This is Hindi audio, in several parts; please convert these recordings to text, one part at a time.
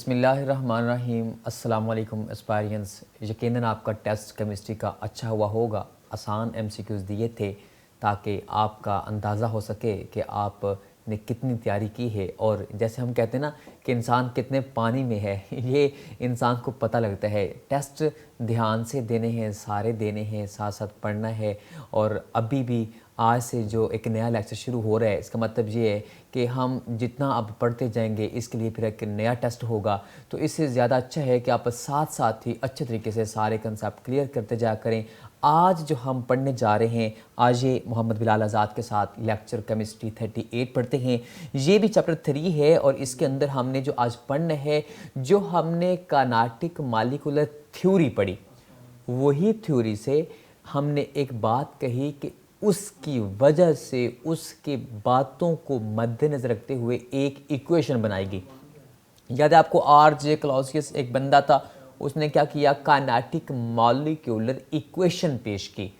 बिस्मिल्लाहिर्रहमानिर्रहीम। अस्सलाम वालेकुम एस्पायरियंस। यकीनन आपका टेस्ट केमिस्ट्री का अच्छा हुआ होगा। आसान एमसीक्यूज़ दिए थे ताकि आपका अंदाज़ा हो सके कि आपने कितनी तैयारी की है। और जैसे हम कहते हैं ना कि इंसान कितने पानी में है, ये इंसान को पता लगता है। टेस्ट ध्यान से देने हैं, सारे देने हैं, साथ साथ पढ़ना है। और अभी भी आज से जो एक नया लेक्चर शुरू हो रहा है, इसका मतलब ये है कि हम जितना अब पढ़ते जाएंगे इसके लिए फिर एक नया टेस्ट होगा। तो इससे ज़्यादा अच्छा है कि आप साथ साथ ही अच्छे तरीके से सारे कंसेप्ट क्लियर करते जाया करें। आज जो हम पढ़ने जा रहे हैं, आज ये मोहम्मद बिलाल आज़ाद के साथ लेक्चर केमिस्ट्री 38 पढ़ते हैं। ये भी चैप्टर 3 है और इसके अंदर हमने जो आज पढ़ना है, जो हमने काइनेटिक मॉलिक्यूलर थ्योरी पढ़ी, वही थ्योरी से हमने एक बात कही कि उसकी वजह से उसके बातों को मद्देनज़र रखते हुए एक इक्वेशन बनाएगी। याद है आपको, आर.जे. क्लॉसियस एक बंदा था, उसने क्या किया, काइनेटिक मॉलिक्यूलर इक्वेशन पेश की।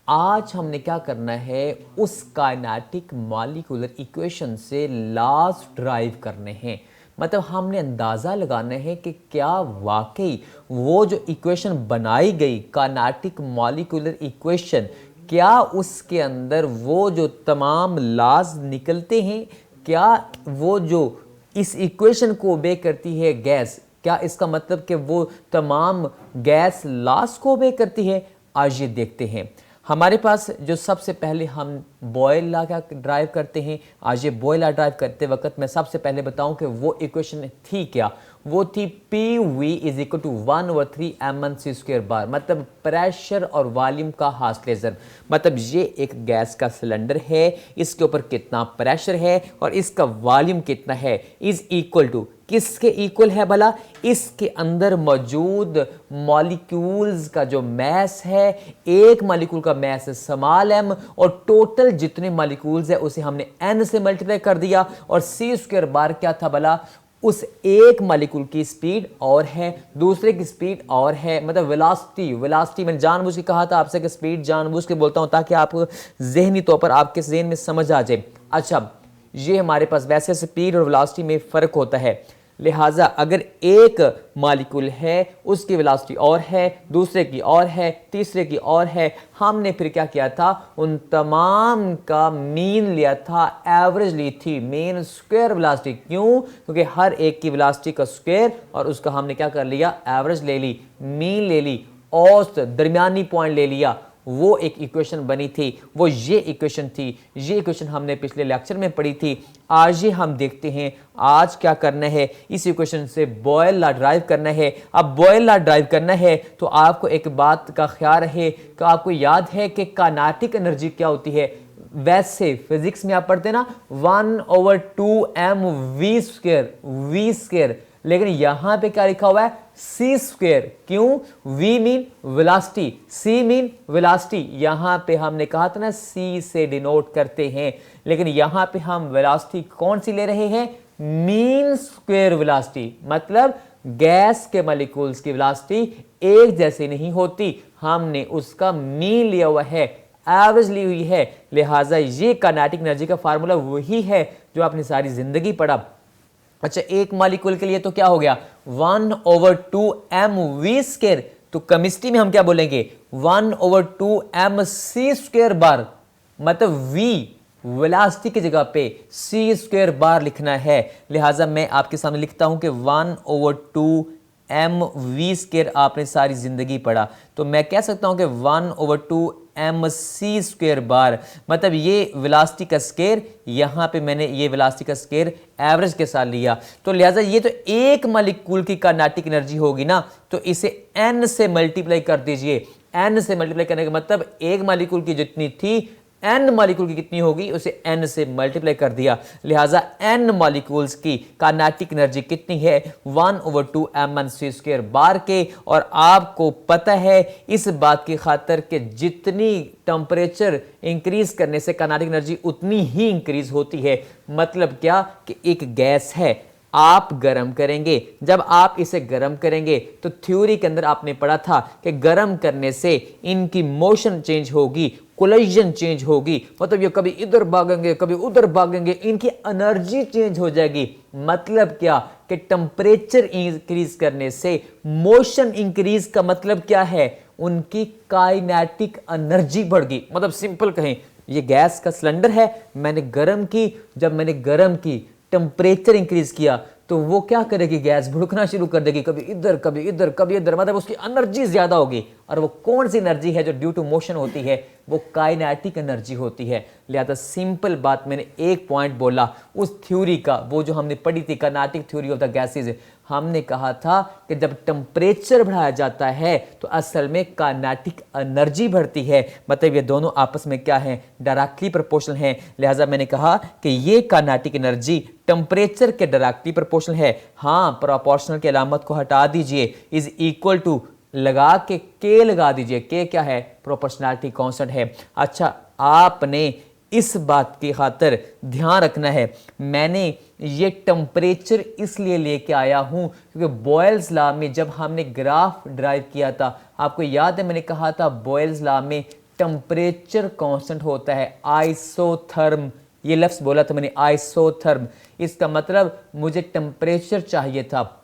आज हमने क्या करना है, उस काइनेटिक मॉलिक्यूलर इक्वेशन से लॉज ड्राइव करने हैं। मतलब हमने अंदाज़ा लगाना है कि क्या वाकई वो जो इक्वेशन बनाई गई काइनेटिक मॉलिक्यूलर इक्वेशन, क्या उसके अंदर वो जो तमाम लॉज निकलते हैं, क्या वो जो इस इक्वेशन को ओबे करती है गैस, क्या इसका मतलब कि वो तमाम गैस लॉज को ओबे करती है। आज ये देखते हैं। हमारे पास जो सबसे पहले हम बॉयल लॉ का ड्राइव करते हैं। आज ये बॉयल लॉ ड्राइव करते वक्त मैं सबसे पहले बताऊं कि वो इक्वेशन थी क्या। वो थी PV is equal to 1/3 mc² bar, मतलब प्रेशर और वॉल्यूम का हासिल। मतलब ये एक गैस का सिलेंडर है, इसके ऊपर कितना प्रेशर है और इसका वॉल्यूम कितना है, इज इक्वल टू किसके इक्वल है भला, इसके अंदर मौजूद मॉलिक्यूल्स का जो मैस है, एक मॉलिक्यूल का मैस है स्मॉल m और टोटल जितने मॉलिक्यूल्स है उसे हमने n से मल्टीप्लाई कर दिया। और c² बार क्या था भला, उस एक मॉलिक्यूल की स्पीड और है, दूसरे की स्पीड और है, मतलब वेलोसिटी मैंने जानबूझ के कहा था आपसे कि स्पीड जानबूझ के बोलता हूं ताकि आप जहनी तौर पर आपके जहन में समझ आ जाए। अच्छा, ये हमारे पास वैसे स्पीड और वेलोसिटी में फ़र्क होता है, लिहाजा अगर एक मॉलिक्यूल है उसकी वेलोसिटी और है, दूसरे की और है, तीसरे की और है, हमने फिर क्या किया था, उन तमाम का मीन लिया था, एवरेज ली थी, मीन स्क्वायर वेलोसिटी। क्यों? क्योंकि हर एक की वेलोसिटी का स्क्वायर और उसका हमने क्या कर लिया, एवरेज ले ली, मीन ले ली, औसत दरमियानी पॉइंट ले लिया। वो एक इक्वेशन बनी थी, वो ये इक्वेशन थी। ये इक्वेशन हमने पिछले लेक्चर में पढ़ी थी। आज ये हम देखते हैं आज क्या करना है, इस इक्वेशन से बॉयल लॉ ड्राइव करना है। अब बॉयल लॉ ड्राइव करना है तो आपको एक बात का ख्याल रहे कि आपको याद है कि काइनेटिक एनर्जी क्या होती है। वैसे फिजिक्स में आप पढ़ते हैं ना 1/2 mv², लेकिन यहां पे क्या लिखा हुआ है, c²। क्यों? v mean velocity, c mean velocity. यहां पे हमने कहा था ना c से डिनोट करते हैं, लेकिन यहां पे हम वेलोसिटी कौन सी ले रहे हैं, मीन स्क्वायर वेलोसिटी। मतलब गैस के मॉलिक्यूल्स की वेलोसिटी एक जैसी नहीं होती, हमने उसका मीन लिया हुआ है, एवरेज ली हुई है। लिहाजा ये काइनेटिक एनर्जी का फार्मूला वही है जो आपने सारी जिंदगी पढ़ा। अच्छा, एक मॉलिक्यूल के लिए तो क्या हो गया, 1/2 mv²। तो केमिस्ट्री में हम क्या बोलेंगे, 1/2 mc² बार, मतलब v वेलोसिटी की जगह पे c² बार लिखना है। लिहाजा मैं आपके सामने लिखता हूं कि 1/2 mv² आपने सारी जिंदगी पढ़ा, तो मैं कह सकता हूं कि 1/2 mc² बार, मतलब ये वेलोसिटी का स्क्वायर, यहां पे मैंने ये वेलोसिटी का स्क्वायर एवरेज के साथ लिया। तो लिहाजा ये तो एक मॉलिक्यूल की काइनेटिक एनर्जी होगी ना, तो इसे n से मल्टीप्लाई कर दीजिए। n से मल्टीप्लाई करने का मतलब एक मॉलिक्यूल की जितनी थी, n मॉलिक्यूल की कितनी होगी, उसे n से मल्टीप्लाई कर दिया। लिहाजा n मॉलिक्यूल्स की काइनेटिक एनर्जी कितनी है, 1/2 mc² बार के। और आपको पता है इस बात की खातर कि जितनी टेम्परेचर इंक्रीज करने से काइनेटिक एनर्जी उतनी ही इंक्रीज होती है। मतलब क्या कि एक गैस है, आप गर्म करेंगे, जब आप इसे गर्म करेंगे तो थ्योरी के अंदर आपने पढ़ा था कि गर्म करने से इनकी मोशन चेंज होगी, कोलिजन चेंज होगी, मतलब ये कभी इधर भागेंगे कभी उधर भागेंगे, इनकी एनर्जी चेंज हो जाएगी। मतलब क्या कि टेम्परेचर इंक्रीज करने से मोशन इंक्रीज का मतलब क्या है, उनकी काइनेटिक एनर्जी बढ़ गई। मतलब सिंपल कहें, ये गैस का सिलेंडर है, मैंने गर्म की, जब मैंने गर्म की टेम्परेचर इंक्रीज किया तो वो क्या करेगी, गैस भुड़कना शुरू कर देगी, कभी इधर कभी इधर कभी इधर, मतलब उसकी एनर्जी ज्यादा होगी। और वो कौन सी एनर्जी है जो ड्यू टू मोशन होती है, वो काइनेटिक एनर्जी होती है। लिहाजा सिंपल बात, मैंने एक पॉइंट बोला उस थ्योरी का, वो जो हमने पढ़ी थी kinetic theory of the gases, हमने कहा था कि जब टेम्परेचर बढ़ाया जाता है तो असल में काइनेटिक एनर्जी बढ़ती है। मतलब ये दोनों आपस में क्या है, डायरेक्टली प्रोपोर्शनल है। लिहाजा मैंने कहा कि ये काइनेटिक एनर्जी टेम्परेचर के डायरेक्टली प्रोपोर्शनल है। हाँ, प्रोपोर्शनल की अलामत को हटा दीजिए, इज इक्वल टू लगा के लगा दीजिए, के क्या है, प्रोपोर्शनैलिटी कांस्टेंट है। अच्छा, आपने इस बात की खातिर ध्यान रखना है, मैंने ये टेम्परेचर इसलिए लेके आया हूं क्योंकि बॉयल्स लॉ में जब हमने ग्राफ ड्राइव किया था, आपको याद है मैंने कहा था बॉयल्स लॉ में टेम्परेचर कांस्टेंट होता है आइसोथर्म, ये लफ्ज बोला था मैंने आइसोथर्म। इसका मतलब मुझे टेम्परेचर चाहिए था,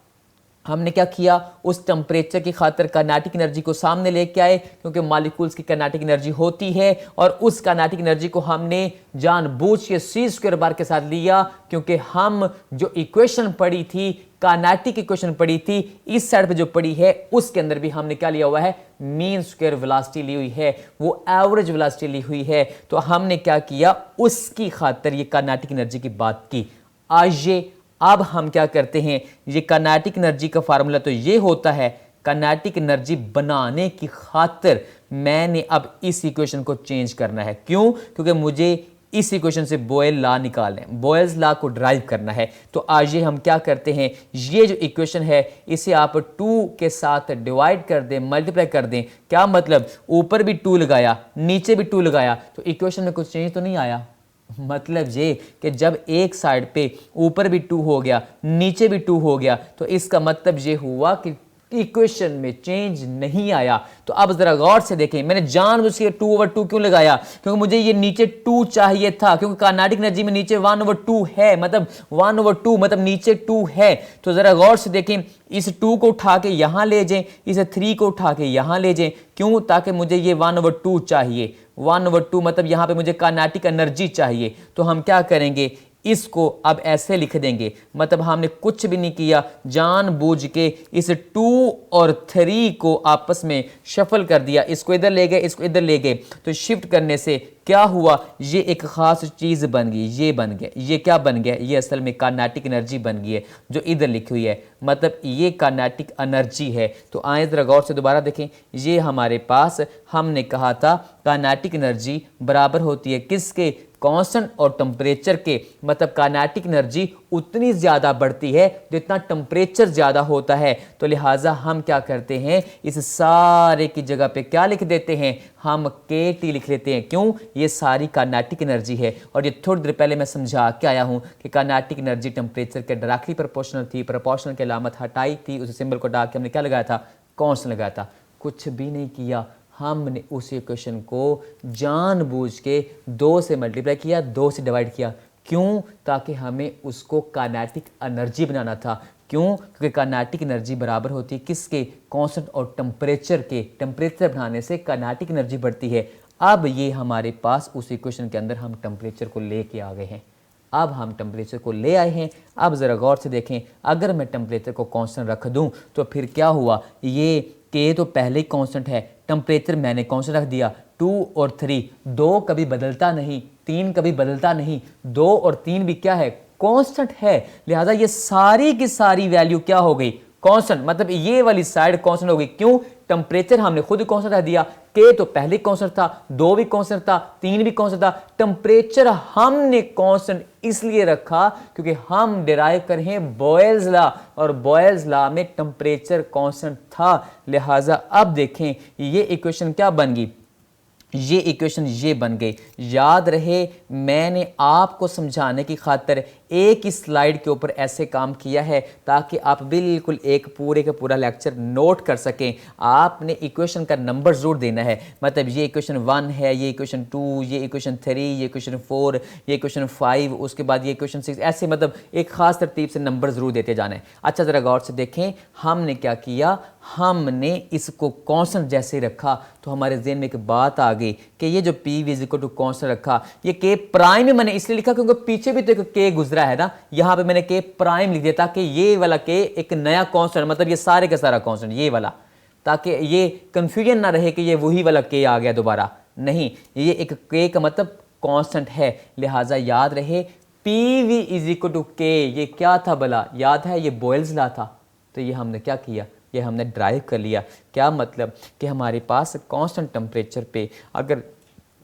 हमने क्या किया, उस टेम्परेचर की खातिर काइनेटिक एनर्जी को सामने लेके आए क्योंकि मॉलिक्यूल्स की काइनेटिक एनर्जी होती है, और उस काइनेटिक एनर्जी को हमने जानबूझ के c² के साथ लिया क्योंकि हम जो इक्वेशन पढ़ी थी, काइनेटिक इक्वेशन पढ़ी थी, इस साइड पे जो पढ़ी है उसके अंदर भी हमने क्या लिया हुआ है, मीन स्क्वायर वेलोसिटी ली हुई है, वो एवरेज वेलोसिटी ली हुई है। तो हमने क्या किया, उसकी खातिर ये काइनेटिक एनर्जी की बात की। आइए अब हम क्या करते हैं, ये काइनेटिक एनर्जी का फार्मूला तो ये होता है, काइनेटिक एनर्जी बनाने की खातिर मैंने अब इस इक्वेशन को चेंज करना है। क्यों? क्योंकि मुझे इस इक्वेशन से बॉयल लॉ निकालना है, बॉयल्स लॉ को ड्राइव करना है। तो आज ये हम क्या करते हैं, ये जो इक्वेशन है इसे आप 2 के साथ डिवाइड कर दें, मल्टीप्लाई कर दें। क्या मतलब, ऊपर भी 2 लगाया, नीचे भी 2 लगाया, तो इक्वेशन में कुछ चेंज तो नहीं आया। मतलब ये कि जब एक साइड पे ऊपर भी 2 हो गया, नीचे भी 2 हो गया, तो इसका मतलब ये हुआ कि इक्वेशन में चेंज नहीं आया। तो अब जरा गौर से देखें, मैंने जानबूझ के 2/2 क्यों लगाया, क्योंकि मुझे ये नीचे 2 चाहिए था, क्योंकि काइनेटिक एनर्जी में नीचे 1/2 है, मतलब 1/2 मतलब नीचे 2 है। तो जरा गौर से देखें, इस 2 को उठा के यहां ले जाएं, इस 3 को उठा के यहां ले जाएं। क्यों? ताकि मुझे ये 1/2 चाहिए, 1/2 मतलब यहां पे मुझे काइनेटिक एनर्जी चाहिए। तो हम क्या करेंगे, इसको अब ऐसे लिख देंगे, मतलब हमने कुछ भी नहीं किया, जानबूझ के इस 2 और 3 को आपस में शफल कर दिया, इसको इधर ले गए, इसको इधर ले गए। तो शिफ्ट करने से क्या हुआ, ये एक खास चीज बन गई, ये बन गया, ये क्या बन गया, ये असल में काइनेटिक एनर्जी बन गई है जो इधर लिखी हुई है, मतलब ये काइनेटिक एनर्जी है। तो आए जरा गौर से दोबारा देखें, ये हमारे पास हमने कहा था काइनेटिक एनर्जी बराबर होती है किसके, कांस्टेंट और टेम्परेचर के। मतलब काइनेटिक एनर्जी उतनी ज्यादा बढ़ती है जितना टेम्परेचर ज्यादा होता है। तो लिहाजा हम क्या करते हैं, इस सारे की जगह पे क्या लिख देते हैं, हम KT लिख लेते हैं। क्यों? ये सारी काइनेटिक एनर्जी है, और ये थोड़ी देर पहले मैं समझा के आया हूं कि काइनेटिक एनर्जी टेम्परेचर के डायरेक्टली प्रोपोर्शनल थी, प्रोपोर्शनल की अलामत हटाई थी, उस सिंबल को डाल के हमने क्या लगाया था, कांस्टेंट लगाया था। कुछ भी नहीं किया, हमने उस इक्वेशन को जानबूझ के 2 से मल्टीप्लाई किया, 2 से डिवाइड किया। क्यों? ताकि हमें उसको काइनेटिक एनर्जी बनाना था। क्यों? क्योंकि काइनेटिक एनर्जी बराबर होती है किसके, कांस्टेंट और टेम्परेचर के। टेम्परेचर बढ़ाने से काइनेटिक एनर्जी बढ़ती है। अब ये हमारे पास उस इक्वेशन के अंदर हम टेम्परेचर को लेके आ गए हैं। अब हम टेम्परेचर को ले आए हैं। अब ज़रा गौर से देखें, अगर मैं टेम्परेचर को कांस्टेंट रख दूं तो फिर क्या हुआ, ये K तो पहले ही कांस्टेंट है, टेम्परेचर मैंने कांस्टेंट रख दिया। 2 और 3, 2 कभी बदलता नहीं, 3 कभी बदलता नहीं, 2 और 3 भी क्या है, कांस्टेंट है। लिहाजा ये सारी की सारी वैल्यू क्या हो गई, कांस्टेंट। मतलब ये वाली साइड कांस्टेंट हो गई। क्यों? टेम्परेचर हमने खुद कांस्टेंट रख दिया, K तो पहले कांस्टेंट था, 2 भी कांस्टेंट था, 3 भी कांस्टेंट था। टेम्परेचर हमने कांस्टेंट इसलिए रखा क्योंकि हम डिराइव कर रहे हैं बॉयल्स लॉ, और बॉयल्स लॉ में टेम्परेचर कांस्टेंट था। लिहाजा अब देखें ये इक्वेशन क्या बन गई, ये इक्वेशन ये बन गई। याद रहे, मैंने आपको समझाने की खातिर एक ही स्लाइड के ऊपर ऐसे काम किया है ताकि आप बिल्कुल एक पूरे का पूरा लेक्चर नोट कर सकें। आपने इक्वेशन का नंबर ज़रूर देना है, मतलब ये इक्वेशन 1 है, ये इक्वेशन 2, ये इक्वेशन 3, ये इक्वेशन 4, ये इक्वेशन 5, उसके बाद ये इक्वेशन 6, ऐसे मतलब एक ख़ास तरतीब से नंबर ज़रूर देते जाना है। अच्छा ज़रा गौर से देखें, हमने क्या किया, हमने इसको कांस्टेंट जैसे रखा तो हमारे ज़हन में एक बात आ गई कि ये जो P V is equal to constant रखा, ये के प्राइम में मैंने इसलिए लिखा क्योंकि पीछे भी तो एक के गुजरा है ना, यहाँ पे मैंने के प्राइम लिख दिया ताकि ये वाला के एक नया कांस्टेंट, मतलब ये सारे का सारा कांस्टेंट ये वाला, ताकि ये कंफ्यूजन ना रहे कि ये वही वाला के आ गया दोबारा, नहीं, ये एक के का मतलब कांस्टेंट है, लिहाजा याद रहे P V is equal to K. ये क्या था भला, याद है, ये बॉयल्स लॉ था। तो ये हमने क्या किया, ये हमने ड्राइव कर लिया। क्या मतलब कि हमारे पास कांस्टेंट टेम्परेचर पे अगर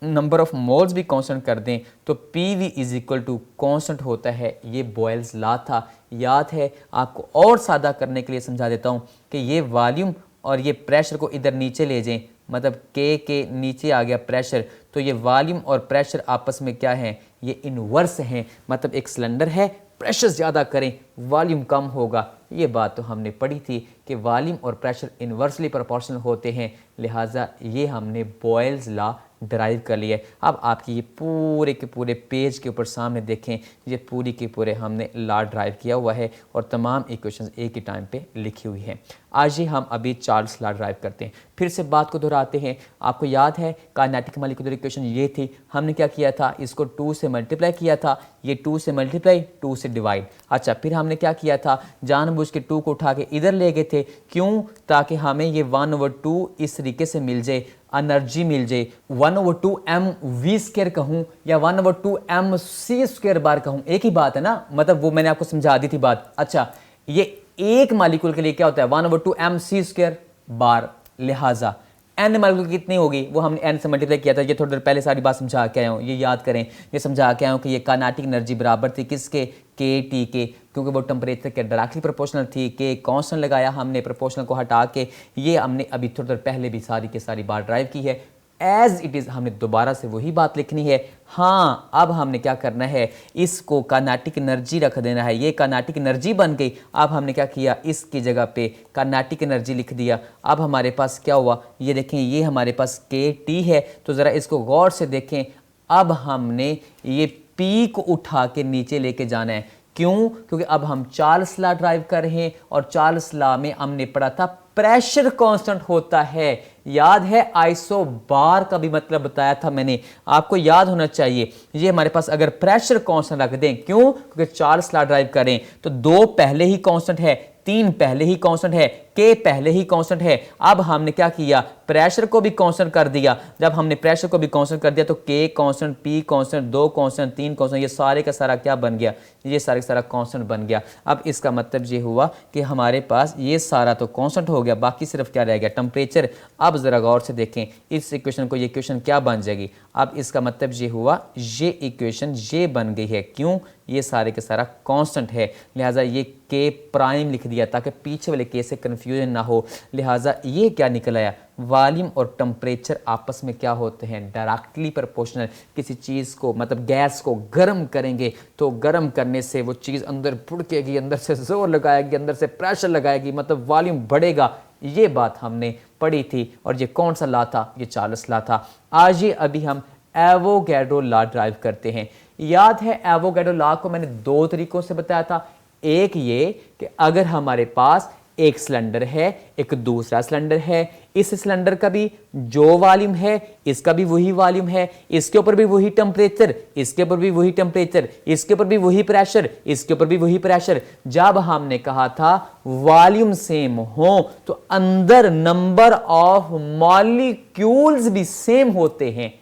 नंबर ऑफ मोल्स भी कांस्टेंट कर दें तो P V is equal to constant होता है। ये बॉयल्स लॉ था, याद है। आपको और सादा करने के लिए समझा देता हूँ कि ये वॉल्यूम और ये प्रेशर को इधर नीचे ले जाएं, मतलब के नीचे आ गया प्रेशर, तो ये वॉल्यूम और प्रेशर आपस में क्या है, ये इनवर्स हैं। मतलब एक सिलेंडर है, प्रेशर ज़्यादा करें वॉल्यूम कम होगा। ये बात तो हमने पढ़ी थी कि वॉल्यूम और प्रेशर इन्वर्सली प्रोपोर्शनल होते हैं, लिहाजा ये हमने बॉयल्स लॉ ड्राइव कर लिया है। अब आपकी ये पूरे के पूरे पेज के ऊपर सामने देखें, ये पूरी के पूरे हमने लॉ ड्राइव किया हुआ है और तमाम इक्वेशंस एक ही टाइम पे लिखी हुई हैं। आज ही हम अभी चार्ल्स लॉ ड्राइव करते हैं। फिर से बात को दोहराते हैं। आपको याद है काइनेटिक मॉलिक्यूलर इक्वेशन ये थी, हमने क्या किया था, इसको 2 से मल्टीप्लाई किया था, ये 2 से मल्टीप्लाई 2 से डिवाइड। अच्छा, फिर हमने क्या किया था, जानबूझ के 2 को उठा के इधर ले गए थे, क्यों, ताकि हमें ये 1/2 इस तरीके से मिल जाए, एनर्जी मिल जाए। 1/2 mv² कहूँ या 1/2 mc² बार कहूँ, एक ही बात है ना, मतलब वो मैंने आपको समझा दी थी बात। अच्छा, ये एक मालिक्यूल के लिए क्या होता है 1/2 mc² बार, लिहाजा एन मालिक्यूल कितनी होगी वो हमने एन से मल्टीप्लाई किया था। ये थोड़ी देर पहले सारी बात समझा के आया हूँ, ये याद करें। ये समझा के आया हूँ कि ये काइनेटिक एनर्जी बराबर थी किसके, के टी के, क्योंकि वो टेम्परेचर के डायरेक्टली प्रोपोर्शनल थी। के कांस्टेंट लगाया हमने, प्रोपोर्शनल को हटा के, ये हमने अभी थोड़ी देर पहले भी सारी की सारी बात ड्राइव की है। एज इट इज़ हमने दोबारा से वही बात लिखनी है। हाँ, अब हमने क्या करना है, इसको काइनेटिक एनर्जी रख देना है। ये काइनेटिक एनर्जी बन गई। अब हमने क्या किया, इसकी जगह पे काइनेटिक एनर्जी लिख दिया। अब हमारे पास क्या हुआ, ये देखें, ये हमारे पास के टी है, तो ज़रा इसको गौर से देखें। अब हमने ये पी को उठा के नीचे लेके जाना है। क्यों, क्योंकि अब हम चार्ल्स लॉ ड्राइव कर रहे हैं और चार्ल्स लॉ में हमने पढ़ा था प्रेशर कांस्टेंट होता है। याद है, आइसो बार का भी मतलब बताया था मैंने, आपको याद होना चाहिए। ये हमारे पास अगर प्रेशर कांस्टेंट रख दें, क्यों, क्योंकि चार्ल्स लॉ ड्राइव करें तो 2 पहले ही कांस्टेंट है, 3 पहले ही कांस्टेंट है, के पहले ही कांस्टेंट है। अब हमने क्या किया, प्रेशर को भी कांस्टेंट कर दिया। जब हमने प्रेशर को भी कांस्टेंट कर दिया तो के constant, P constant, 2 constant, 3 constant, ये सारे का सारा क्या बन गया, ये सारे का सारा कांस्टेंट बन गया। अब इसका मतलब ये हुआ कि हमारे पास ये सारा तो कांस्टेंट हो गया, बाकी सिर्फ क्या रह गया, टेम्परेचर। अब जरा गौर से देखें इस इक्वेशन को, ये इक्वेशन क्या बन जाएगी। अब इसका मतलब ये हुआ, ये इक्वेशन ये बन गई है। क्यों, ये सारे के सारा कांस्टेंट है, लिहाजा ये के प्राइम लिख दिया ताकि पीछे वाले के से कन्फ्यूजन ना हो। लिहाजा ये क्या निकल आया, वॉल्यूम और टेम्परेचर आपस में क्या होते हैं, डायरेक्टली प्रोपोर्शनल। किसी चीज़ को, मतलब गैस को गर्म करेंगे तो गर्म करने से वो चीज़ अंदर भुड़केगी, अंदर से जोर लगाएगी, अंदर से प्रेशर लगाएगी, मतलब वॉल्यूम बढ़ेगा। ये बात हमने पढ़ी थी और ये कौन सा लॉ था, ये चार्ल्स लॉ था। आज ये अभी हम एवोगैड्रो लॉ ड्राइव करते हैं। याद है, एवोगैड्रो लॉ को मैंने 2 तरीकों से बताया था। एक ये कि अगर हमारे पास एक सिलेंडर है, एक दूसरा सिलेंडर है, इस सिलेंडर का भी जो वॉल्यूम है इसका भी वही वॉल्यूम है, इसके ऊपर भी वही टेम्परेचर, इसके ऊपर भी वही टेम्परेचर, इसके ऊपर भी वही प्रेशर, इसके ऊपर भी वही प्रेशर। जब हमने कहा था वॉल्यूम सेम हो तो अंदर नंबर ऑफ मॉलिक्यूल्स भी सेम होते हैं।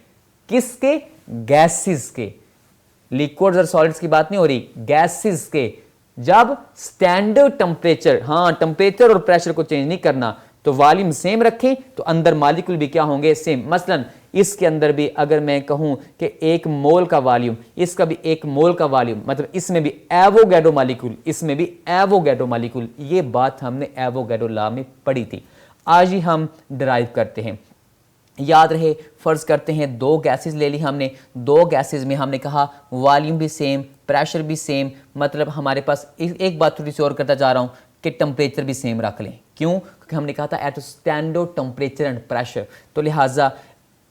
किसके, गैसेस के, लिक्विड्स और सॉलिड्स की बात नहीं हो रही, गैसेस के। जब स्टैंडर्ड टेम्परेचर, हाँ टेम्परेचर और प्रेशर को चेंज नहीं करना, तो वॉल्यूम सेम रखें तो अंदर मॉलिक्यूल भी क्या होंगे, सेम। मसलन इसके अंदर भी अगर मैं कहूं कि 1 मोल का वॉल्यूम, इसका भी 1 मोल का वॉल्यूम, मतलब इसमें भी एवोगैड्रो मॉलिक्यूल, इसमें भी एवोगैड्रो मॉलिक्यूल। ये बात हमने एवोगैड्रो लॉ में पढ़ी थी। आज ही हम डिराइव करते हैं। याद रहे, फ़र्ज़ करते हैं दो गैसेस ले ली हमने, दो गैसेस में हमने कहा वॉल्यूम भी सेम, प्रेशर भी सेम, मतलब हमारे पास एक बात थोड़ी सी और करता जा रहा हूँ कि टेम्परेचर भी सेम रख लें। क्यों? क्योंकि हमने कहा था at standard temperature and pressure, तो लिहाजा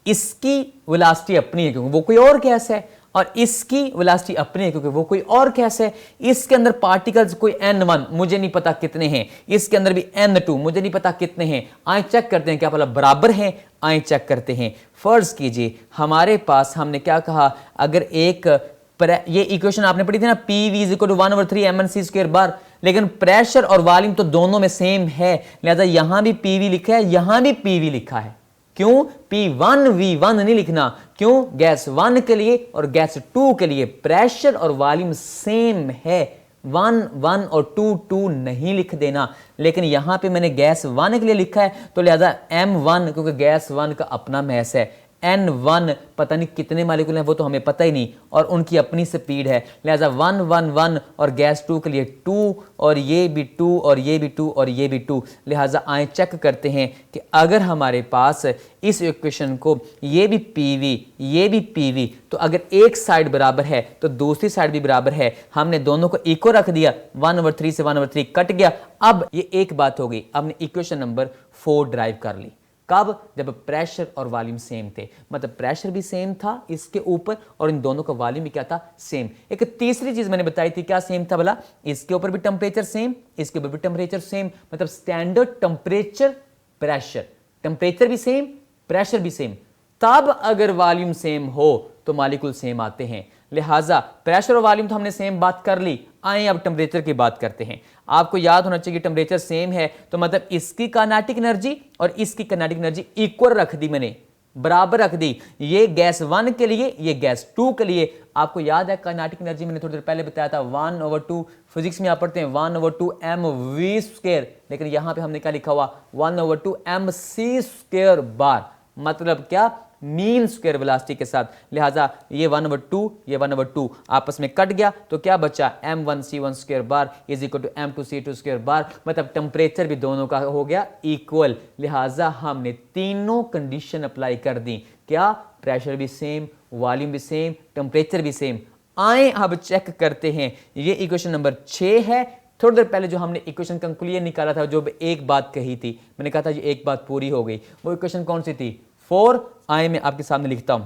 इसकी वेलोसिटी अपनी है क्योंकि वो कोई और गैस है, और इसकी वेलोसिटी अपनी है क्योंकि वो कोई और गैस है। इसके अंदर पार्टिकल्स कोई n1 मुझे नहीं पता कितने हैं, इसके अंदर भी n2 मुझे नहीं पता कितने हैं। आए चेक करते हैं क्या भला बराबर हैं, आए चेक करते हैं। फर्ज कीजिए हमारे पास हमने क्या कहा, अगर एक ये इक्वेशन आपने पढ़ी थी ना, PV = 1/3 mc² बार, लेकिन प्रेशर और वॉल्यूम तो दोनों में सेम है, लिहाजा यहां भी PV लिखा है, यहां भी PV लिखा है। क्यों? P1 V1 नहीं लिखना, क्यों? गैस 1 के लिए और गैस 2 के लिए प्रेशर और वॉल्यूम सेम है, 1 1 और 2 2 नहीं लिख देना। लेकिन यहां पे मैंने गैस 1 के लिए लिखा है, तो लिहाजा M1 क्योंकि गैस 1 का अपना मैस है, N1 पता नहीं कितने मालिक्यूल हैं वो तो हमें पता ही नहीं, और उनकी अपनी स्पीड है, लिहाजा 1 1 1 और गैस 2 के लिए 2, और ये भी 2 और ये भी 2 और ये भी 2। लिहाजा आए चेक करते हैं कि अगर हमारे पास इस इक्वेशन को ये भी PV ये भी PV, तो अगर एक साइड बराबर है तो दूसरी साइड भी बराबर है। हमने दोनों को इक्वल रख दिया, 1/3 से 1/3 कट गया। अब ये एक बात हो गई, हमने इक्वेशन नंबर 4 ड्राइव कर ली। कब? जब प्रेशर और वॉल्यूम सेम थे, मतलब प्रेशर भी सेम था इसके ऊपर और इन दोनों का वॉल्यूम भी क्या था, सेम। एक तीसरी चीज मैंने बताई थी, क्या सेम था भला? इसके ऊपर भी टेम्परेचर सेम, इसके ऊपर भी टेम्परेचर सेम, मतलब स्टैंडर्ड टेम्परेचर प्रेशर, टेम्परेचर भी सेम प्रेशर भी सेम। तब अगर वॉल्यूम सेम हो तो मॉलिक्यूल सेम आते हैं। लिहाजा प्रेशर और वॉल्यूम तो हमने सेम बात कर ली, आए अब टेम्परेचर की बात करते हैं। आपको याद होना चाहिए टेम्परेचर सेम है तो मतलब इसकी काइनेटिक एनर्जी और इसकी काइनेटिक एनर्जी इक्वल रख दी, मैंने बराबर रख दी। ये गैस 1 के लिए, ये गैस 2 के लिए। आपको याद है काइनेटिक एनर्जी मैंने थोड़ी देर पहले बताया था 1/2, फिजिक्स में आप पढ़ते हैं 1/2 mv², लेकिन यहां पे हमने क्या लिखा हुआ 1/2 mc² बार, मतलब क्या, मीन स्क्वायर वेलोसिटी के साथ। लिहाजा ये 1/2 ये 1/2 आपस में कट गया तो क्या बचा, m1c1² bar is equal to m2c2² bar, मतलब टेम्परेचर भी दोनों का हो गया इक्वल। लिहाजा हमने तीनों कंडीशन अप्लाई कर दी, क्या, प्रेशर भी सेम, वॉल्यूम भी सेम, टेम्परेचर भी सेम। आए अब चेक करते हैं, ये इक्वेशन नंबर 6 है। थोड़ी देर पहले जो हमने इक्वेशन कंक्लूजन निकाला था, जो एक बात कही थी, मैंने कहा था ये एक बात पूरी हो गई, वो इक्वेशन कौन सी थी, 4। आए मैं आपके सामने लिखता हूं,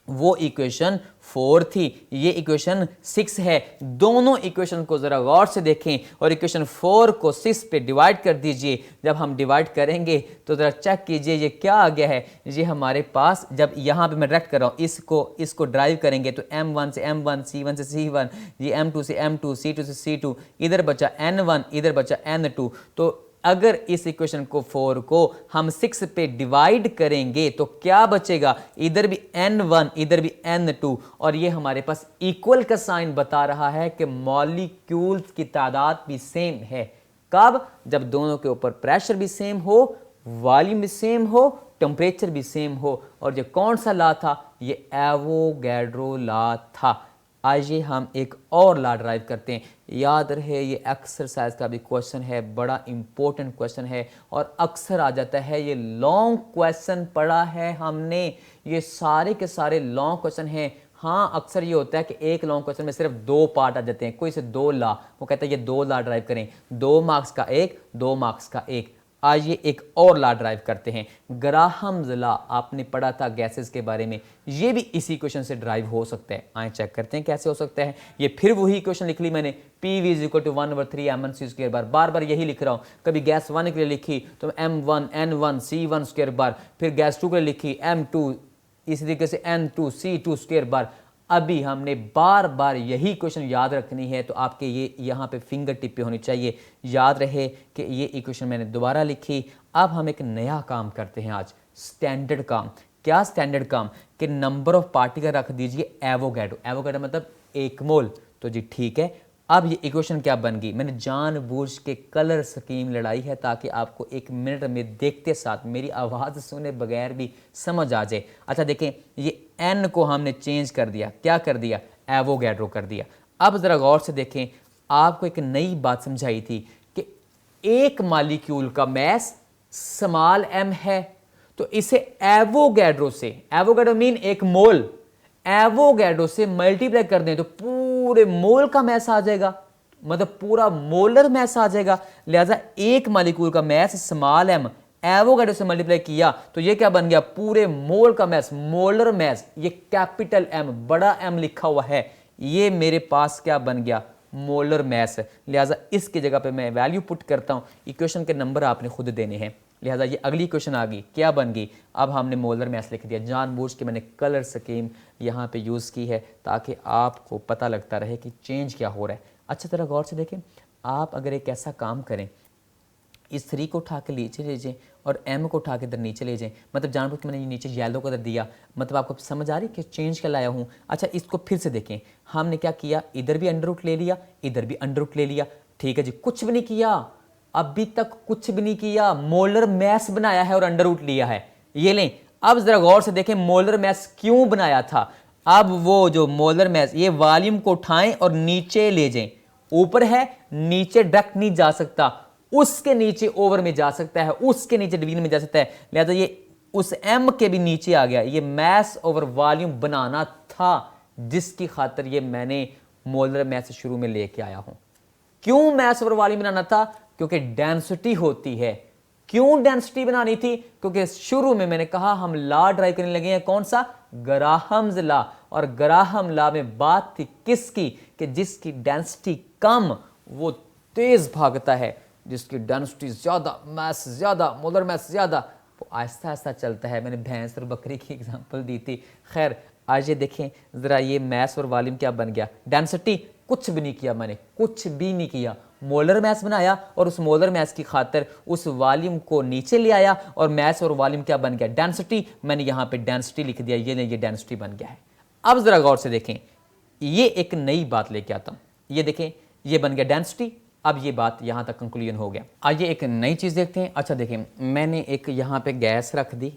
वो इक्वेशन 4 थी, ये इक्वेशन 6 है। दोनों इक्वेशन को जरा गौर से देखें और इक्वेशन 4 को 6 पे डिवाइड कर दीजिए। जब हम डिवाइड करेंगे तो जरा चेक कीजिए ये क्या आ गया है। ये हमारे पास, जब यहाँ पे मैं डायरेक्ट कर रहा हूँ, इसको ड्राइव करेंगे तो m1 से m1, c1 से c1, ये m2 से m2, c2 से c2, इधर बचा n1, इधर बचा n2। तो अगर इस इक्वेशन को 4 को हम 6 पे डिवाइड करेंगे तो क्या बचेगा, इधर भी n1 इधर भी n2, और ये हमारे पास इक्वल का साइन बता रहा है कि मॉलिक्यूल्स की तादाद भी सेम है। कब? जब दोनों के ऊपर प्रेशर भी सेम हो, वॉल्यूम भी सेम हो, टेम्परेचर भी सेम हो। और ये कौन सा लॉ था, ये एवोगैड्रो लॉ था। आइए हम एक और लॉ ड्राइव करते हैं। याद रहे ये एक्सरसाइज का भी क्वेश्चन है, बड़ा इंपॉर्टेंट क्वेश्चन है और अक्सर आ जाता है। ये लॉन्ग क्वेश्चन पढ़ा है हमने, ये सारे के सारे लॉन्ग क्वेश्चन हैं। हाँ, अक्सर ये होता है कि एक लॉन्ग क्वेश्चन में सिर्फ 2 पार्ट आ जाते हैं, कोई से 2 लॉ, वो कहता है ये 2 लॉ ड्राइव करें, 2 मार्क्स का एक, 2 मार्क्स का एक। आइए एक और लॉ ड्राइव करते हैं। ग्राहम्स लॉ आपने पढ़ा था गैसेस के बारे में, ये भी इसी क्वेश्चन से ड्राइव हो सकता है। आए चेक करते हैं कैसे हो सकता है। ये फिर वही क्वेश्चन लिख ली मैंने, PV = 1/3 mc² बार, बार बार यही लिख रहा हूँ। कभी गैस 1 के लिए लिखी तो m1 n1 c1² बार, फिर गैस 2 के लिए लिखी m2, इसी तरीके से n2 c2² बार। अभी हमने बार बार यही क्वेश्चन याद रखनी है, तो आपके ये यहाँ पे फिंगर टिप पे होनी चाहिए। याद रहे कि ये इक्वेशन मैंने दोबारा लिखी। अब हम एक नया काम करते हैं आज, स्टैंडर्ड काम। क्या स्टैंडर्ड काम? कि नंबर ऑफ पार्टिकल रख दीजिए एवोगैड्रो, एवोगैड्रो मतलब 1 मोल। तो जी ठीक है, अब ये इक्वेशन क्या बन गई, मैंने जानबूझ के कलर स्कीम लड़ाई है ताकि आपको 1 मिनट में देखते साथ मेरी आवाज़ सुने बगैर भी समझ आ जाए। अच्छा देखें, ये n को हमने चेंज कर दिया, क्या कर दिया, एवोगैड्रो कर दिया। अब ज़रा गौर से देखें, आपको एक नई बात समझाई थी कि एक मॉलिक्यूल का मैस स्मॉल m है, तो इसे एवोगैड्रो से, एवोगैड्रो मीन एक मोल, एवोगैड्रो से मल्टीप्लाई कर दें तो पूरे मोल का मैस आ जाएगा, मतलब पूरा मोलर मैस आ जाएगा। लिहाजा एक मॉलिक्यूल का मैस स्मॉल एम एवोगैड्रो से मल्टीप्लाई किया तो ये क्या बन गया, पूरे मोल का मैस, मोलर मैस। ये कैपिटल एम, बड़ा एम लिखा हुआ है, ये मेरे पास क्या बन गया, मोलर मैस। लिहाजा इसकी जगह पे मैं वैल्यू पुट करता हूं, इक्वेशन के नंबर आपने खुद देने हैं। लिहाजा ये अगली इक्वेशन आ गई, क्या बन गई, अब हमने मोलर मैस लिख दिया। जानबूझ के मैंने कलर स्कीम यहाँ पे यूज़ की है ताकि आपको पता लगता रहे कि चेंज क्या हो रहा है। अच्छा तरह गौर से देखें, आप अगर एक ऐसा काम करें, इस 3 को उठा के नीचे ले जाएं और m को उठा के इधर नीचे ले जाएं, मतलब जानबूझ के मैंने ये नीचे येलो कलर दिया, मतलब आपको समझ आ रही है कि चेंज क्या लाया हूँ। अच्छा इसको फिर से देखें, हमने क्या किया, इधर भी अंडर रूट ले लिया, इधर भी अंडर रूट ले लिया, ठीक है जी, कुछ भी नहीं किया, अभी तक कुछ भी नहीं किया, मोलर मैस बनाया है और अंडर रूट लिया है। ये लें, अब जरा गौर से देखें मोलर मैस क्यों बनाया था। अब वो जो मोलर मैस, ये वॉल्यूम को उठाएं और नीचे ले जाएं, ऊपर है नीचे डायरेक्ट नहीं जा सकता, उसके नीचे ओवर में जा सकता है, उसके नीचे डिवीजन में जा सकता है। लिहाजा ये उस m के भी नीचे आ गया। ये मैस ओवर वॉल्यूम बनाना था, जिसकी खातिर ये मैंने मोलर मैस शुरू में लेके आया हूं। क्यों मैस ओवर वॉल्यूम बनाना था, क्योंकि डेंसिटी होती है। क्यों डेंसिटी बनानी थी, क्योंकि शुरू में मैंने कहा हम लॉ ड्राइव करने लगे हैं, कौन सा, ग्राहम्स लॉ। और ग्राहम लॉ में बात थी किसकी, कि जिसकी डेंसिटी कम वो तेज भागता है, जिसकी डेंसिटी ज्यादा, मैस ज्यादा, मोलर मैस ज्यादा, वो आहिस्ता आहिस्ता चलता है। मैंने भैंस और बकरी की एग्जांपल दी थी। खैर आज ये देखें जरा, ये मैस और वॉल्यूम क्या बन गया, डेंसिटी कुछ भी नहीं किया, मैंने कुछ भी नहीं किया, मोलर मैस बनाया और उस मोलर मैस की खातिर उस वॉल्यूम को नीचे ले आया और मैस और वॉल्यूम क्या बन गया, डेंसिटी। मैंने यहाँ पे डेंसिटी लिख दिया, ये डेंसिटी बन गया है। अब जरा गौर से देखें, ये एक नई बात लेके आता हूँ, ये देखें ये बन गया डेंसिटी। अब ये बात यहाँ तक कंक्लूजन हो गया। आइए एक नई चीज़ देखते हैं। अच्छा देखें, मैंने एक यहाँ पे गैस रख दी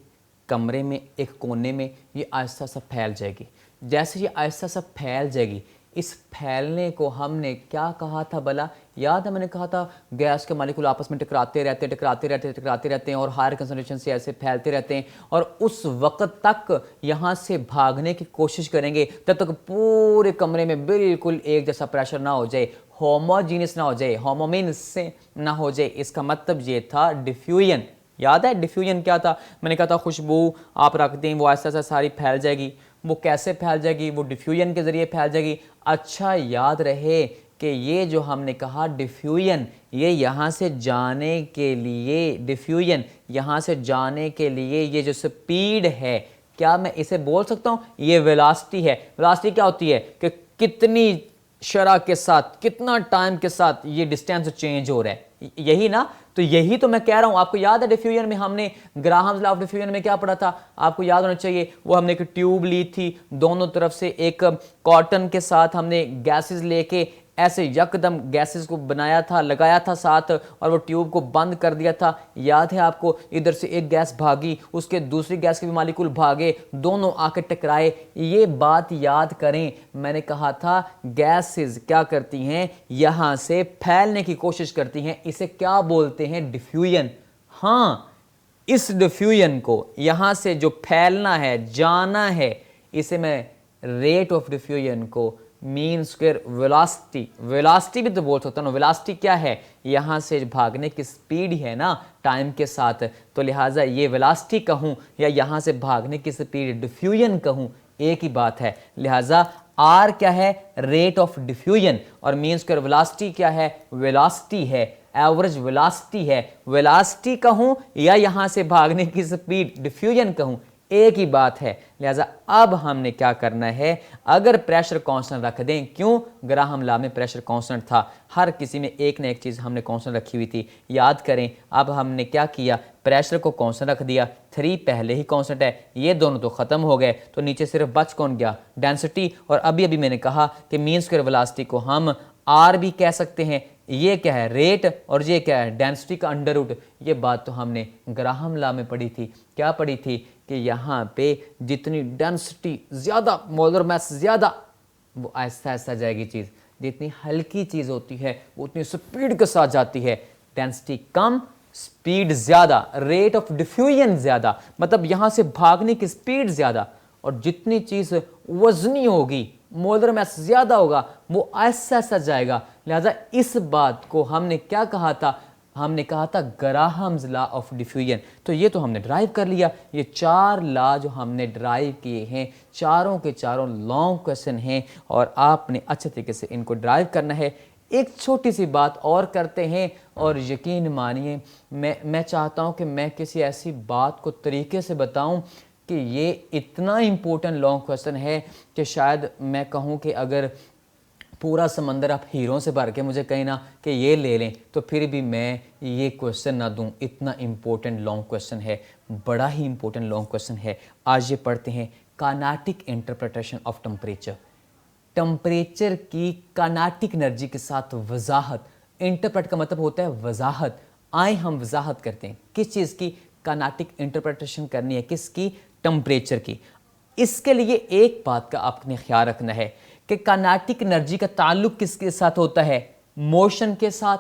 कमरे में एक कोने में, ये आहिस्ता सा फैल जाएगी। जैसे ये आहिस्ता सा फैल जाएगी, इस फैलने को हमने क्या कहा था भला, याद है मैंने कहा था गैस के मॉलिक्यूल आपस में टकराते रहते हैं और हायर कंसंट्रेशन से ऐसे फैलते रहते हैं और उस वक्त तक यहाँ से भागने की कोशिश करेंगे जब तक पूरे कमरे में बिल्कुल एक जैसा प्रेशर ना हो जाए, होमोजीनियस ना हो जाए, होमोमीन से ना हो जाए। इसका मतलब ये था डिफ्यूजन। याद है डिफ्यूजन क्या था, मैंने कहा था खुशबू आप रख दें वो ऐसा ऐसा सारी फैल जाएगी। वो कैसे फैल जाएगी, वो डिफ्यूजन के ज़रिए फैल जाएगी। अच्छा याद रहे कि ये जो हमने कहा डिफ्यूजन, ये यहाँ से जाने के लिए, डिफ्यूजन यहाँ से जाने के लिए ये जो स्पीड है, क्या मैं इसे बोल सकता हूँ, ये वेलोसिटी है। वेलोसिटी क्या होती है कि कितनी शरह के साथ, कितना टाइम के साथ ये डिस्टेंस चेंज हो रहा है, यही ना। तो यही तो मैं कह रहा हूं। आपको याद है डिफ्यूजन में हमने ग्राहम्स लॉ ऑफ डिफ्यूजन में क्या पढ़ा था, आपको याद होना चाहिए। वो हमने एक ट्यूब ली थी, दोनों तरफ से एक कॉटन के साथ हमने गैसेस लेके ऐसे यकदम गैसेस को बनाया था, लगाया था साथ, और वो ट्यूब को बंद कर दिया था। याद है आपको, इधर से एक गैस भागी, उसके दूसरी गैस के भी मॉलिक्यूल भागे, दोनों आके टकराए। ये बात याद करें, मैंने कहा था गैसेस क्या करती हैं, यहाँ से फैलने की कोशिश करती हैं। इसे क्या बोलते हैं, डिफ्यूजन। हाँ, इस डिफ्यूजन को, यहाँ से जो फैलना है, जाना है, इसे मैं रेट ऑफ डिफ्यूजन को मीन स्क्वायर वेलोसिटी, वेलोसिटी भी तो बोल सकता हूँ ना। वेलोसिटी क्या है, यहाँ से भागने की स्पीड है ना टाइम के साथ, तो लिहाजा ये वेलोसिटी कहूँ या यहाँ से भागने की स्पीड डिफ्यूजन कहूँ, एक ही बात है। लिहाजा आर क्या है, रेट ऑफ डिफ्यूजन, और मीन स्क्वायर वेलोसिटी क्या है, वेलोसिटी है, एवरेज वेलोसिटी है। वेलोसिटी कहूँ या यहाँ से भागने की स्पीड डिफ्यूजन कहूँ, एक ही बात है। लिहाजा अब हमने क्या करना है, अगर प्रेशर कांस्टेंट रख दें, क्यों, ग्राहम लॉ में प्रेशर कांस्टेंट था, हर किसी में एक ना एक चीज़ हमने कांस्टेंट रखी हुई थी, याद करें। अब हमने क्या किया, प्रेशर को कांस्टेंट रख दिया, 3 पहले ही कांस्टेंट है, ये दोनों तो ख़त्म हो गए, तो नीचे सिर्फ बच कौन गया, डेंसिटी। और अभी अभी मैंने कहा कि मीन स्क्वायर वेलोसिटी को हम आर भी कह सकते हैं। ये क्या है, रेट, और ये क्या है, डेंसिटी का अंडर रूट। ये बात तो हमने ग्राहम लॉ में पढ़ी थी। क्या पढ़ी थी कि यहाँ पे जितनी डेंसिटी ज़्यादा, मोलर मैस ज़्यादा, वो आहिस्ता आहिस्ता जाएगी चीज़। जितनी हल्की चीज़ होती है वो उतनी स्पीड के साथ जाती है। डेंसिटी कम, स्पीड ज़्यादा, रेट ऑफ डिफ्यूजन ज़्यादा, मतलब यहाँ से भागने की स्पीड ज़्यादा, और जितनी चीज़ वजनी होगी, मोलर मास ज़्यादा होगा, वो ऐसा ऐसा जाएगा। लिहाजा इस बात को हमने क्या कहा था, हमने कहा था ग्राहम्स लॉ ऑफ डिफ्यूजन। तो ये तो हमने ड्राइव कर लिया। ये 4 लॉ जो हमने ड्राइव किए हैं, चारों के चारों लॉन्ग क्वेश्चन हैं और आपने अच्छे तरीके से इनको ड्राइव करना है। एक छोटी सी बात और करते हैं, और यकीन मानिए मैं चाहता हूँ कि मैं किसी ऐसी बात को तरीके से बताऊँ कि ये इतना इम्पोर्टेंट लॉन्ग क्वेश्चन है कि शायद मैं कहूँ कि अगर पूरा समंदर आप हीरों से भर के मुझे कहीं ना कि ये ले लें तो फिर भी मैं ये क्वेश्चन ना दूं। इतना इम्पोर्टेंट लॉन्ग क्वेश्चन है, बड़ा ही इम्पोर्टेंट लॉन्ग क्वेश्चन है। आज ये पढ़ते हैं kinetic interpretation of temperature. Temperature की काइनेटिक एनर्जी के साथ वजाहत। इंटरप्रेट का मतलब होता है वजाहत। आए हम वजाहत करते हैं किस चीज़ की, काइनेटिक इंटरप्रिटेशन करनी है किसकी, टेम्परेचर की। इसके लिए एक बात का आपने ख्याल रखना है कि काइनेटिक एनर्जी का ताल्लुक किसके साथ होता है, मोशन के साथ।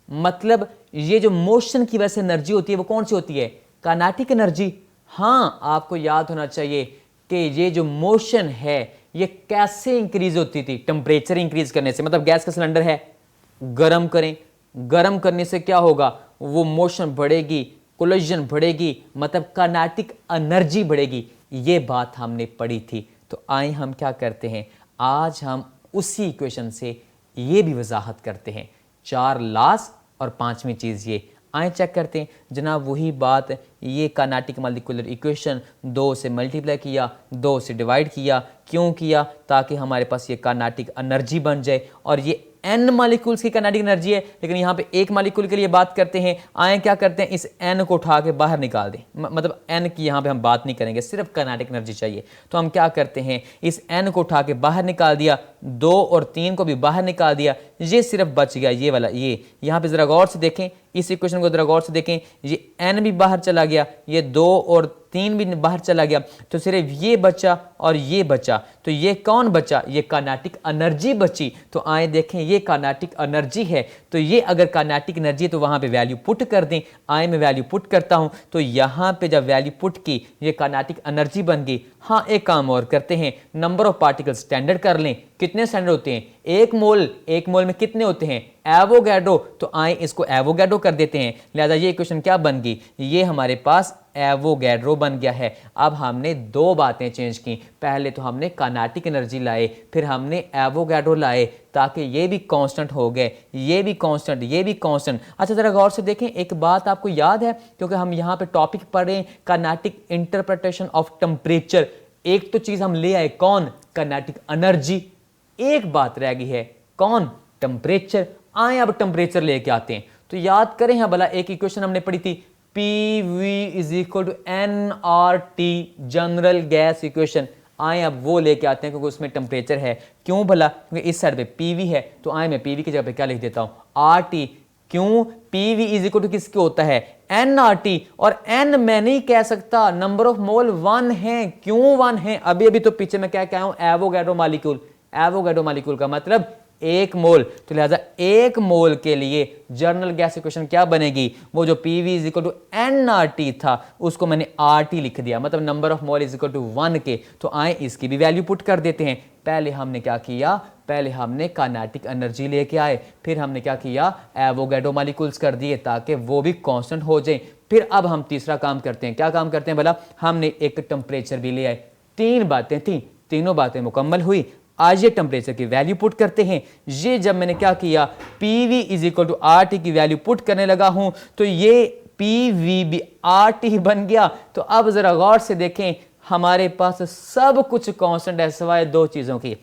मतलब ये जो मोशन की वजह से एनर्जी होती है वो कौन सी होती है, काइनेटिक एनर्जी। हाँ, आपको याद होना चाहिए कि ये जो मोशन है ये कैसे इंक्रीज होती थी, टेम्परेचर इंक्रीज करने से। मतलब गैस का सिलेंडर है, गर्म करें, गर्म करने से क्या होगा, वो मोशन बढ़ेगी, कोलिजन बढ़ेगी, मतलब काइनेटिक एनर्जी बढ़ेगी। ये बात हमने पढ़ी थी। तो आए हम क्या करते हैं, आज हम उसी इक्वेशन से ये भी वजाहत करते हैं। 4 लॉस और 5वीं चीज़ ये। आए चेक करते हैं जनाब, वही बात, ये काइनेटिक मॉलिक्यूलर इक्वेशन 2 से मल्टीप्लाई किया, 2 से डिवाइड किया। क्यों किया, ताकि हमारे पास ये काइनेटिक एनर्जी बन जाए। और ये n मॉलिक्यूल्स की काइनेटिक एनर्जी है, लेकिन यहाँ पे एक मॉलिक्यूल के लिए बात करते हैं। आए क्या करते हैं, इस n को उठा के बाहर निकाल दें। मतलब n की यहाँ पे हम बात नहीं करेंगे, सिर्फ काइनेटिक एनर्जी चाहिए। तो हम क्या करते हैं, इस n को उठा के बाहर निकाल दिया, 2 और 3 को भी बाहर निकाल दिया। ये सिर्फ बच गया ये वाला। ये यहाँ पे जरा गौर से देखें, इस इक्वेशन को जरा गौर से देखें, ये n भी बाहर चला गया, ये 2 और 3 भी बाहर चला गया, तो सिर्फ ये बचा और ये बचा। तो ये कौन बचा, ये काइनेटिक एनर्जी बची। तो आए देखें, ये काइनेटिक एनर्जी है। तो ये अगर काइनेटिक एनर्जी है तो वहां पे वैल्यू पुट कर दें। आए मैं वैल्यू पुट करता हूं, तो यहां पे जब वैल्यू पुट की, ये काइनेटिक एनर्जी बन गई। हाँ, एक काम और करते हैं, नंबर ऑफ पार्टिकल स्टैंडर्ड कर लें। कितने स्टैंडर्ड होते हैं, एक मोल में कितने होते हैं, एवोगैड्रो। तो आए इसको एवोगैड्रो कर देते हैं। लिहाजा ये इक्वेशन क्या बन गई, ये हमारे पास एवोगैड्रो बन गया है। अब हमने 2 बातें चेंज की। पहले तो हमने काइनेटिक एनर्जी लाए, फिर हमने एवोगैड्रो लाए, ताकि ये भी कांस्टेंट हो गए, ये भी कांस्टेंट, ये भी कांस्टेंट। अच्छा, जरा गौर से देखें, एक बात आपको याद है, क्योंकि हम यहाँ पे टॉपिक पढ़ रहे हैं काइनेटिक इंटरप्रिटेशन ऑफ टेम्परेचर। एक तो चीज हम ले आए, कौन, काइनेटिक एनर्जी। एक बात रह गई है, कौन, टेम्परेचर। आए अब टेम्परेचर लेके आते हैं। तो याद करें, हाँ भला, एक इक्वेशन हमने पढ़ी थी, PV is equal to nRT, general gas equation. आए अब वो लेके आते हैं, क्योंकि उसमें टेम्परेचर है। क्यों भला, क्योंकि इस साइड पे PV है। तो आए मैं PV की जगह पे क्या लिख देता हूं, RT। क्यों, PV इज इक्वल टू किसके होता है, nRT। और n मैं नहीं कह सकता, नंबर ऑफ मोल 1 है। क्यों 1 है, अभी अभी तो पीछे मैं क्या कह रहा हूं, एवोगैड्रो मॉलिक्यूल। एवोगैड्रो मॉलिक्यूल का मतलब 1 मोल। तो लिहाजा 1 मोल के लिए जर्नल गैस इक्वेशन क्या बनेगी, वो जो PV is equal to nRT था, उसको मैंने RT लिख दिया, मतलब number of mole is equal to 1 के। तो आए इसकी भी वैल्यू पुट कर देते हैं। पहले हमने क्या किया, पहले हमने काइनेटिक एनर्जी लेके आए, फिर हमने क्या किया, एवोगैड्रो मॉलिक्यूल्स कर दिए, ताकि वो भी कांस्टेंट हो जाए। फिर अब हम तीसरा काम करते हैं। क्या काम करते हैं भला, हमने एक टेम्परेचर भी ले आए। 3 बातें थी, तीनों बातें मुकम्मल हुई। आज ये टेम्परेचर की वैल्यू पुट करते हैं। ये जब मैंने क्या किया, PV is equal to RT की वैल्यू पुट करने लगा हूं, तो ये PV भी RT बन गया। तो अब जरा गौर से देखें, हमारे पास सब कुछ कांस्टेंट है सिवाय 2 चीजों की।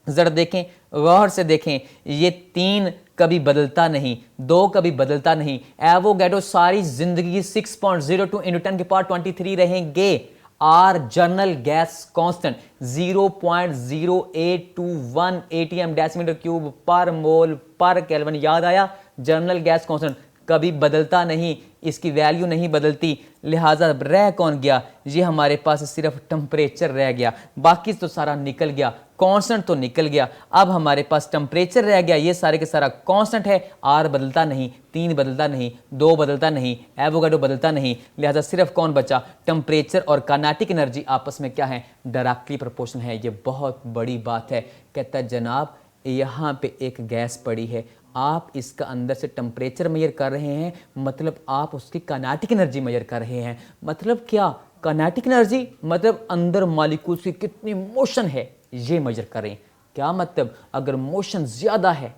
जरा देखें, गौर से देखें, ये 3 कभी बदलता नहीं, 2 कभी बदलता नहीं। एवोगैड्रो सारी जिंदगी 6.02 × 10⁻23 रहेंगे। R general gas constant 0.0821 ATM decimetre cube पर मोल पर केल्विन। याद आया, जर्नल गैस कांस्टेंट कभी बदलता नहीं, इसकी वैल्यू नहीं बदलती। लिहाजा रह कौन गया, ये हमारे पास सिर्फ टेम्परेचर रह गया, बाकी तो सारा निकल गया। कांस्टेंट तो निकल गया, अब हमारे पास टेम्परेचर रह गया, ये सारे के सारा कांस्टेंट है, आर बदलता नहीं, 3 बदलता नहीं, 2 बदलता नहीं, एवोगाड्रो बदलता नहीं, लिहाजा सिर्फ कौन बचा, टेम्परेचर और काइनेटिक एनर्जी आपस में क्या है, डायरेक्टली प्रोपोर्शनल है। ये बहुत बड़ी बात है। कहता है जनाब यहाँ पे एक गैस पड़ी है, आप इसका अंदर से टेम्परेचर मेजर कर रहे हैं, मतलब आप उसकी काइनेटिक एनर्जी मेजर कर रहे हैं। मतलब क्या, काइनेटिक एनर्जी मतलब अंदर मॉलिक्यूल्स की कितनी मोशन है ये मेजर करें। क्या मतलब, अगर मोशन ज़्यादा है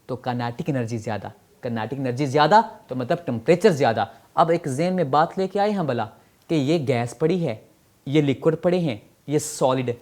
तो काइनेटिक एनर्जी ज़्यादा, काइनेटिक एनर्जी ज़्यादा तो मतलब टेम्परेचर ज़्यादा। अब एक ज़हन में बात लेके आए हैं भला कि ये गैस पड़ी है, ये लिक्विड पड़े हैं, ये सॉलिड,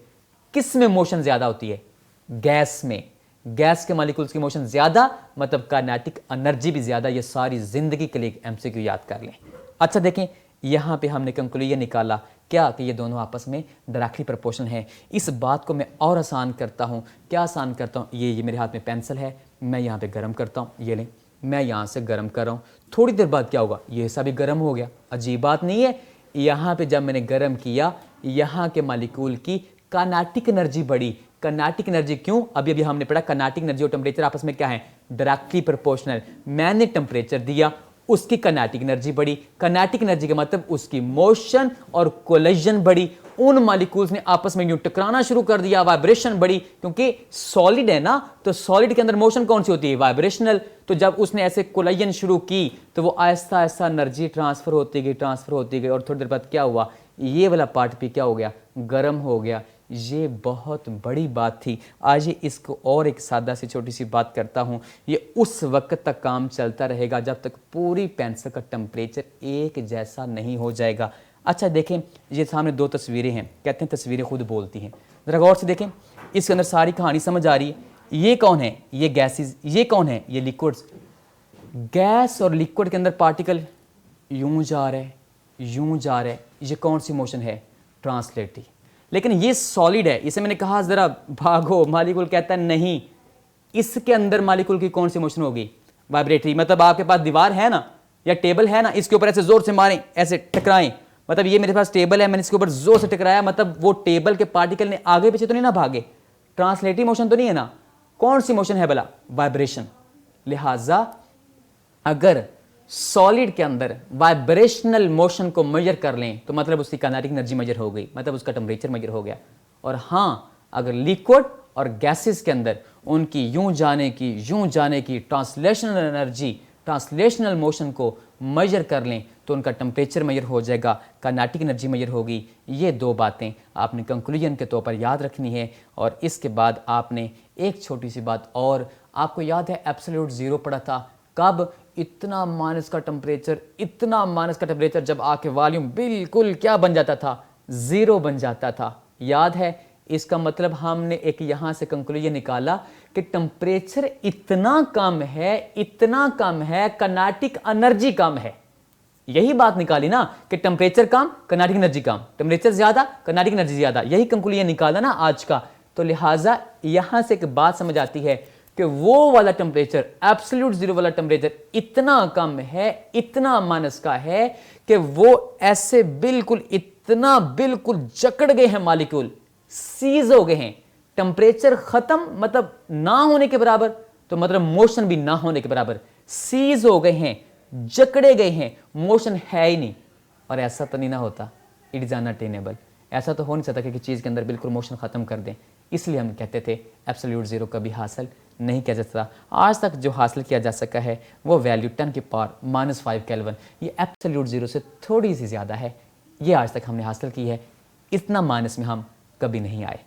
किस में मोशन ज़्यादा होती है, गैस में। गैस के मॉलिक्यूल्स की मोशन ज़्यादा मतलब काइनेटिक एनर्जी भी ज़्यादा। ये सारी ज़िंदगी के लिए एमसीक्यू याद कर लें। अच्छा देखें, यहाँ पे हमने कंक्लूजन निकाला क्या, कि ये दोनों आपस में डायरेक्टली प्रोपोर्शनल है। इस बात को मैं और आसान करता हूँ। क्या आसान करता हूँ, ये मेरे हाथ में पेंसिल है, मैं यहाँ पे गर्म करता हूँ, ये लें, मैं यहाँ से गर्म कर रहा हूँ, थोड़ी देर बाद क्या होगा, ये हिस्सा भी गर्म हो गया। अजीब बात नहीं है। यहाँ पे जब मैंने गर्म किया, यहाँ के मॉलिक्यूल की काइनेटिक एनर्जी बढ़ी। काइनेटिक एनर्जी क्यों, अभी हमने पढ़ा काइनेटिक एनर्जी और टेम्परेचर आपस में क्या है, डायरेक्टली प्रोपोर्शनल। मैंने टेम्परेचर दिया, उसकी काइनेटिक एनर्जी बढ़ी। काइनेटिक एनर्जी का मतलब उसकी मोशन और कोलिजन बढ़ी। उन मॉलिक्यूल्स ने आपस में यूं टकराना शुरू कर दिया, वाइब्रेशन बढ़ी, क्योंकि सॉलिड है ना, तो सॉलिड के अंदर मोशन कौन सी होती है, वाइब्रेशनल। तो जब उसने ऐसे कोलिजन शुरू की तो वो आहिस्ता आहिस्ता एनर्जी ट्रांसफर होती गई और थोड़ी देर बाद क्या हुआ, ये वाला पार्ट भी क्या हो गया, गर्म हो गया। ये बहुत बड़ी बात थी। आज इसको और एक सादा सी छोटी सी बात करता हूँ। ये उस वक्त तक काम चलता रहेगा जब तक पूरी पेंसिल का टेम्परेचर एक जैसा नहीं हो जाएगा। अच्छा देखें, ये सामने 2 तस्वीरें हैं, कहते हैं तस्वीरें खुद बोलती हैं। ज़रा गौर से देखें, इसके अंदर सारी कहानी समझ आ रही है। ये कौन है, ये गैसेस, ये कौन है, ये लिक्विड्स। गैस और लिक्विड के अंदर पार्टिकल यूं जा रहे हैं, यूं जा रहे हैं, ये कौन सी मोशन है, ट्रांसलेटरी। लेकिन ये सॉलिड है, इसे मैंने कहा ज़रा भागो, मॉलिक्यूल कहता है नहीं, इसके अंदर मॉलिक्यूल की कौन सी मोशन होगी, वाइब्रेटरी। मतलब आपके पास दीवार है ना या टेबल है ना, इसके ऊपर ऐसे जोर से मारें, ऐसे टकराएं, मतलब ये मेरे पास टेबल है, मैंने इसके ऊपर जोर से टकराया, मतलब वो टेबल के पार्टिकल ने आगे पीछे तो नहीं ना भागे, ट्रांसलेटरी मोशन तो नहीं है ना, कौन सी मोशन है भला, वाइब्रेशन। लिहाजा अगर सॉलिड के अंदर वाइब्रेशनल मोशन को मेजर कर लें तो मतलब उसकी काइनेटिक एनर्जी मेजर हो गई, मतलब उसका टेम्परेचर मेजर हो गया। और हाँ, अगर लिक्विड और गैसेस के अंदर उनकी यूं जाने की ट्रांसलेशनल एनर्जी, ट्रांसलेशनल मोशन को मेजर कर लें तो उनका टेम्परेचर मेजर हो जाएगा, काइनेटिक एनर्जी मेजर होगी। ये 2 बातें आपने कंक्लूजन के तौर पर याद रखनी है। और इसके बाद आपने एक छोटी सी बात और, आपको याद है एब्सोल्यूट ज़ीरो पढ़ा था, कब, इतना माइनस का टेम्परेचर जब आके वॉल्यूम बिल्कुल क्या बन जाता था, ज़ीरो बन जाता था, याद है। इसका मतलब हमने एक यहाँ से कंक्लूजन निकाला कि टेम्परेचर इतना कम है, काइनेटिक एनर्जी कम है। यही बात निकाली ना कि टेम्परेचर कम, काइनेटिक एनर्जी कम, टेम्परेचर ज़्यादा, काइनेटिक एनर्जी ज़्यादा, यही कंक्लूजन निकाला ना आज का। तो लिहाजा यहाँ से एक बात समझ आती है कि वो वाला टेम्परेचर, एब्सोल्यूट ज़ीरो वाला टेम्परेचर इतना कम है, इतना माइनस का है कि वो ऐसे बिल्कुल जकड़ गए हैं, मॉलिक्यूल सीज हो गए हैं। टेम्परेचर खत्म मतलब ना होने के बराबर, तो मतलब मोशन भी ना होने के बराबर, सीज हो गए हैं, जकड़े गए हैं, मोशन है ही नहीं। और ऐसा तो नहीं ना होता, इट इज़ अनअटेनेबल, ऐसा तो हो नहीं सकता कि चीज़ के अंदर बिल्कुल मोशन ख़त्म कर दें। इसलिए हम कहते थे एब्सोल्यूट ज़ीरो कभी हासिल नहीं किया जा सकता। आज तक जो हासिल किया जा सका है वो वैल्यू 10 की पावर -5 केल्विन, ये एब्सोल्यूट ज़ीरो से थोड़ी सी ज़्यादा है, ये आज तक हमने हासिल की है। इतना माइनस में हम कभी नहीं आए।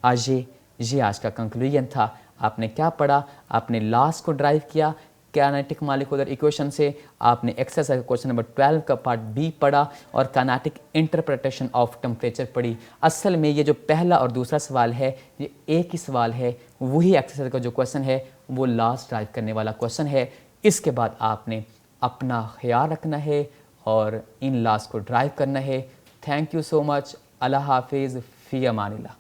आज ये आज का कंक्लूजन था। आपने क्या पढ़ा, आपने लॉस को ड्राइव किया काइनेटिक मॉलिक्यूलर इक्वेशन से, आपने एक्सरसाइज क्वेश्चन नंबर 12 का पार्ट बी पढ़ा और काइनेटिक इंटरप्रिटेशन ऑफ टेम्परेचर पढ़ी। असल में ये जो पहला और दूसरा सवाल है ये एक ही सवाल है, वही एक्सरसाइज का जो क्वेश्चन है वो लॉस ड्राइव करने वाला क्वेश्चन है। इसके बाद आपने अपना ख्याल रखना है और इन लॉस को ड्राइव करना है। Thank you so much. Allah हाफिज़, फ़ी अमानिल्लाह।